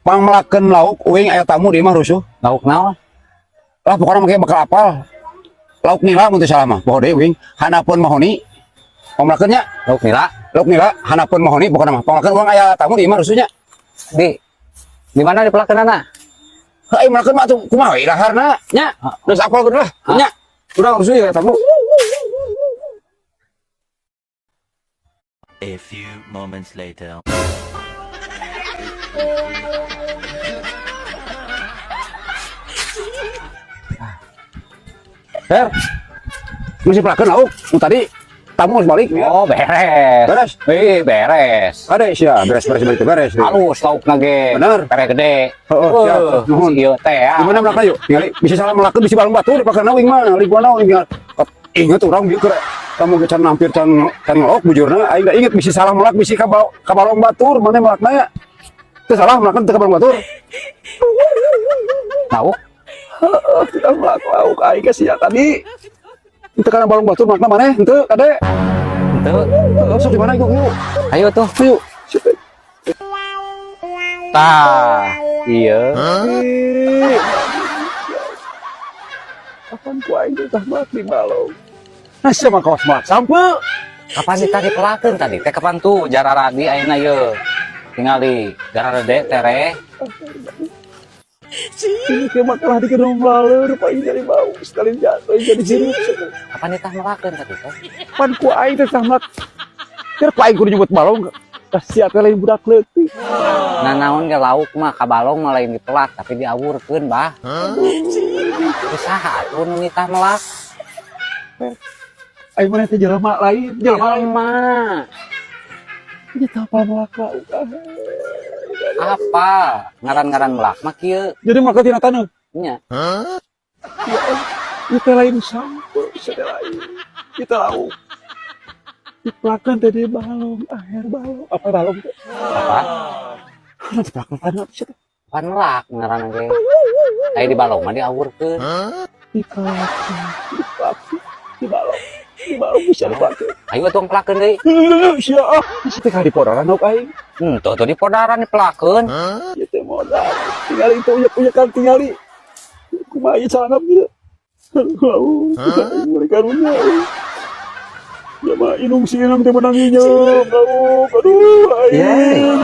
pangmelakeun lauk uing aya tamu di mah rusuh. Lauk naon? Lah pokoknya make bakal apal. Lauk nila mun teu salah mah. Poho deui uing hanapeun mahoni. Pangmelakeun nya. Lauk nila? Lauk nila hanapeun mahoni pokona mah. Pangmelakeun urang aya tamu di mah rusuhnya. Di mana di pelakeunana? Heuh melakeun mah atuh kumaha we daharna nya. Geus apal geus lah. Nya. Urang rusuh ya tamu. A few moments later. Her. Masih pelakeun lauk. Nu tadi tamu geus balik ya. Oh, beres. Beres. Beres. Ada sia beres-beres balik beres. Halus laukna ge. Bener. Pere gede. Heeh, siap. Nuhun. Ieu teh ya. Gimana melakukan yuk? Ningali bisa salah melakukan bisa balong batu di pakai nawing mah, ribuan nawing tinggal. Ingat orang bieu keur kamu can hampir can ngelok bujurna, aing da inget bisa salah melak bisa ka balong batur, mana melakna ya? Teu salah melakukan teu ka balong batur. Lauk? Heeh, tidak melak lauk aing geus sia tadi. Teu kana balong batur melakna maneh henteu kade. Henteu. Sok di mana yuk? Ayo tuh. Yuk. Tah. Iya. Kapan ku aing teh melak di balong? Nah, siapa kawas melak sampe? Kapan kita dipelakeun tadi? Teh kapan tuh jararadi ayeuna ieu? Tingali gararede tere. Ini kayak makalah di gedung laleur, paling jadi bau, sekali jatuh jadi jeruk. Kapan kita melakeun tadi teh? Pan ku aing teh sama keur ku aing kudu nyebut balong kasiat lain budak leutik. Nah naon ge lauk mah ka balong mah lain dipelak tapi diawurkeun, Bah. Usaha atuh nu nitah melak. Aing mah teh jelema lain, jelema lain. Mah. Kita apa melak lauk. Apa? Ngaran-ngaran melak mah kieu. Jadi maka tina taneuh. Nya. Kita lain sampo, kita lain. Kita lauk. Dipelakeun teh di balong, aher balong. Apa balong teh? Apa? Dipelakeun taneuh sia. Pan melak ngaran ge. Aya di balong mah diawurkeun. Dipelakeun di balong. Di balong bisa dipelakeun. Ayo atuh pelakeun deui. Sia. Bisa teh ka di podaran lauk aing. Tuh di podaran dipelakeun. Ieu teh modal. Tinggal itu uyak-uyakan tingali. Kumaha ieu calana bieu. Aduh, mereka runya. Ya mah inung si inung teh menang ieu. Aduh, aing.